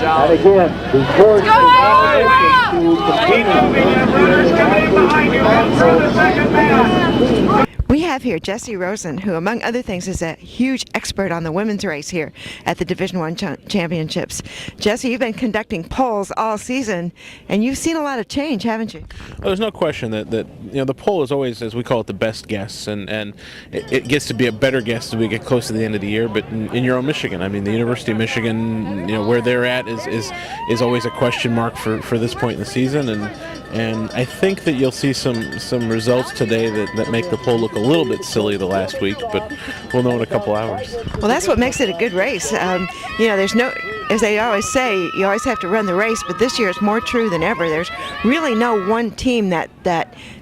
And again, the course We have here Jessie Rosen, who, among other things, is a huge expert on the women's race here at the Division I Championships. Jessie, you've been conducting polls all season, and you've seen a lot of change, haven't you? Well, there's no question that the poll is always, as we call it, the best guess, and it gets to be a better guess as we get close to the end of the year. But in your own Michigan, I mean, the University of Michigan, where they're at is always a question mark for this point in the season, and I think that you'll see some results today that make the poll look a little bit silly the last week, but we'll know in a couple hours. Well, that's what makes it a good race. There's no, as they always say, you always have to run the race, but this year it's more true than ever. There's really no one team that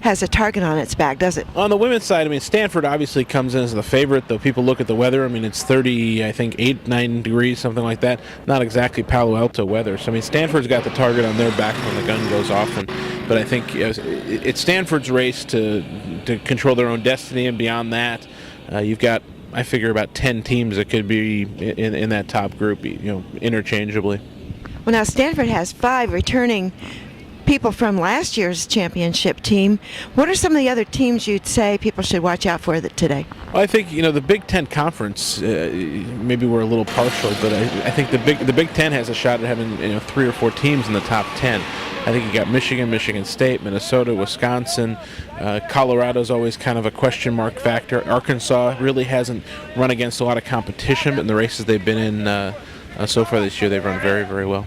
has a target on its back, does it? On the women's side, I mean, Stanford obviously comes in as the favorite, though people look at the weather. I mean, it's 30, I think, 9 degrees, something like that. Not exactly Palo Alto weather. So, I mean, Stanford's got the target on their back when the gun goes off, but I think it's Stanford's race to control their own destiny, and beyond that, you've got, I figure, about 10 teams that could be in that top group, interchangeably. Well, now Stanford has 5 returning people from last year's championship team. What are some of the other teams you'd say people should watch out for today? Well, I think the Big Ten Conference. Maybe we're a little partial, but I think the Big Ten has a shot at having 3 or 4 teams in the top 10. I think you got Michigan, Michigan State, Minnesota, Wisconsin. Colorado's always kind of a question mark factor. Arkansas really hasn't run against a lot of competition, but in the races they've been in so far this year, they've run very, very well.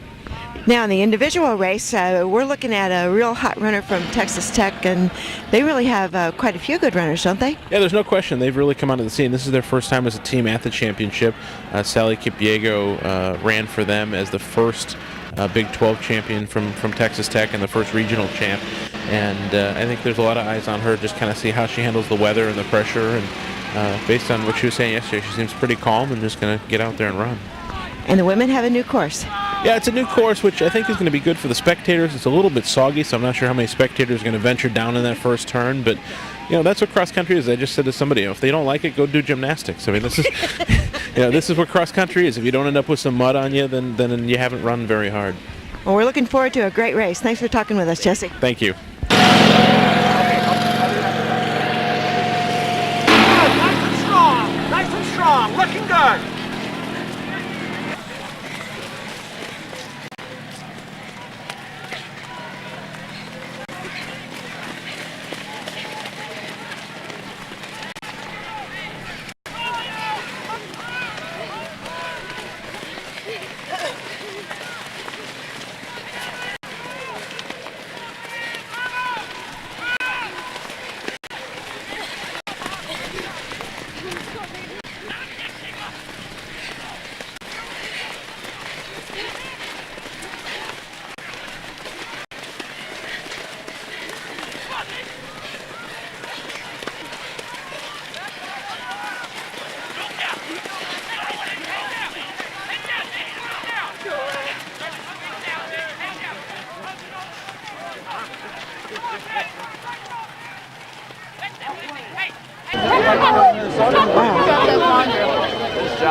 Now, in the individual race, we're looking at a real hot runner from Texas Tech, and they really have quite a few good runners, don't they? Yeah, there's no question. They've really come onto the scene. This is their first time as a team at the championship. Sally Kipyego ran for them as the first Big 12 champion from Texas Tech and the first regional champ. And I think there's a lot of eyes on her, just kind of see how she handles the weather and the pressure. And based on what she was saying yesterday, she seems pretty calm and just going to get out there and run. And the women have a new course. Yeah, it's a new course, which I think is going to be good for the spectators. It's a little bit soggy, so I'm not sure how many spectators are going to venture down in that first turn. But, that's what cross country is. I just said to somebody, if they don't like it, go do gymnastics. I mean, this is, this is what cross country is. If you don't end up with some mud on you, then you haven't run very hard. Well, we're looking forward to a great race. Thanks for talking with us, Jessie. Thank you. Nice and strong, looking good.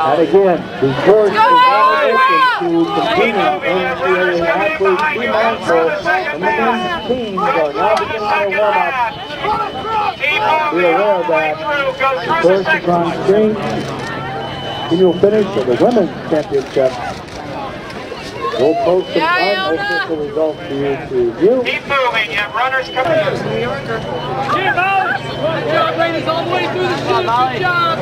And again, the course is to competing NCAA athletes be mindful, and the men's teams are now beginning their warm-up. Be aware of that. The course is on screen. And you'll finish with the women's championship. We'll post some unofficial results for you to view. Keep moving, you have runners coming in. Good job, ladies, all the way through the chute. Good job.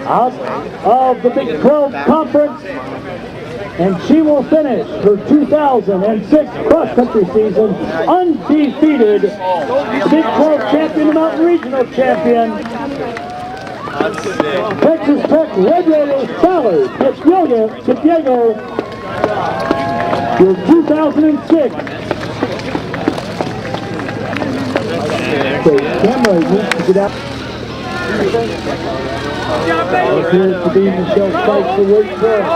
Out of the Big 12 Conference, and she will finish her 2006 cross-country season undefeated. Big 12 champion and Mountain Regional champion. Texas Tech Red Raiders Sally Kipyego, your 2006. The camera needs to get out. appears to be Michelle Spike for Wake Forest.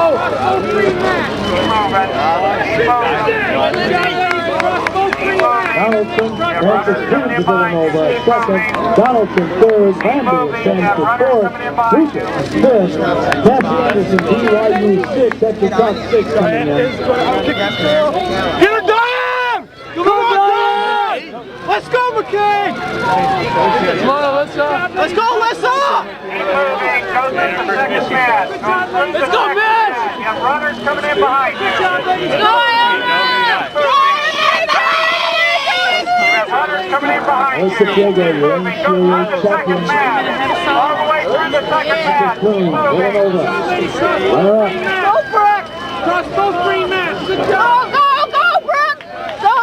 Donaldson, Francis Cruz to Villanova at second, Donaldson third, Bambi ascends to fourth, Lucas fifth, Cassie Anderson, BYU sixth. That's your top six coming in. Get her down! Come on, let's go, McKay! Come on, let's go, Alyssa! Let's go, Mitch! You have runners coming in behind you. Go, runners coming in behind you. That's the Chicago, your NCAA championship. All the way through the second match. Villanova. All right. Go, Brooke! Cross both green mats. Good job. Go, Brooke! Go!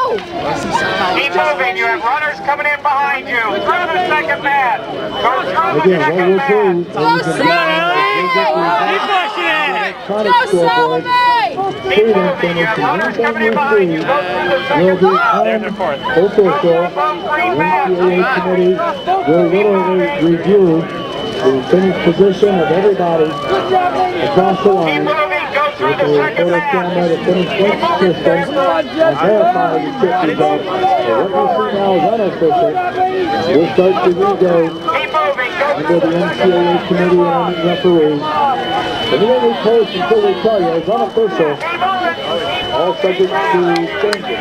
Keep moving. You have runners coming in behind you. Through the second mat. Go through the second mat. Go, Salome! Keep moving. You have runners coming in behind you. Go through the second mat. Official NCAA committee will literally review the finished position of everybody across the line. Keep moving. Go through the second Camera, mat. the finished link system, and verify the tip results. So what we see now is unofficial. We'll start the rego Keep moving. Go under through the the second NCAA mat. committee and the referee. The real post until we tell you is unofficial. All subject to changes.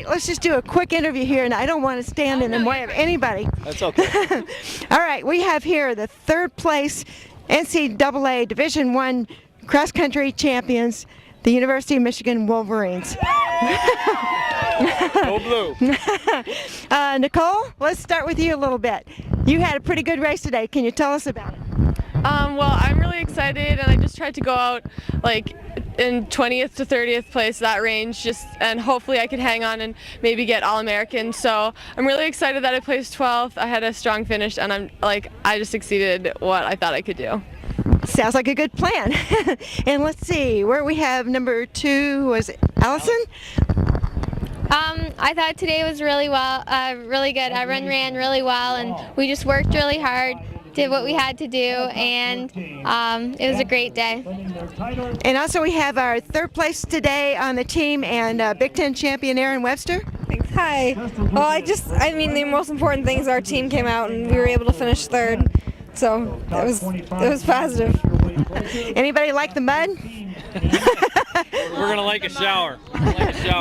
Let's just do a quick interview here, and I don't want to stand in the way of anybody. That's okay. All right, we have here the third place NCAA Division I cross country champions, the University of Michigan Wolverines. Go blue. Nicole, let's start with you a little bit. You had a pretty good race today. Can you tell us about it? Well, I'm really excited, and I just tried to go out like in 20th to 30th place, that range, and hopefully I could hang on and maybe get All-American. So I'm really excited that I placed 12th. I had a strong finish, and I just exceeded what I thought I could do. Sounds like a good plan. And let's see, where we have number 2 was Allison. I thought today was really good. Everyone ran really well, and we just worked really hard, did what we had to do, and it was a great day. And also we have our third place today on the team and Big Ten champion Aaron Webster. Thanks. Hi. Well, the most important thing is our team came out and we were able to finish third. So it was positive. Anybody like the mud? We're gonna like a shower.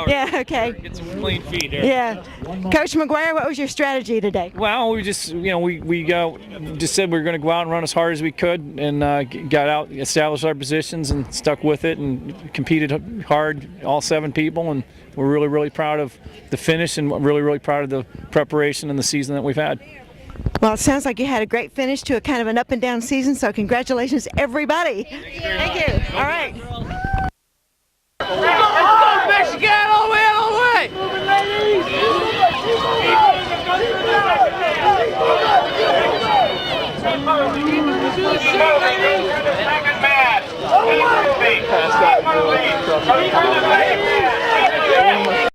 Yeah, okay. Get some clean feet here. Yeah. Coach McGuire, what was your strategy today? Well, we just, we just said we were going to go out and run as hard as we could, and got out, established our positions, and stuck with it, and competed hard, all 7 people, and we're really, really proud of the finish, and really, really proud of the preparation and the season that we've had. Well, it sounds like you had a great finish to a kind of an up and down season, so congratulations, everybody. Thank you. All right. Let's go, Michigan! All the way, all the way! Moving, ladies! Second match. Keep moving. Keep moving.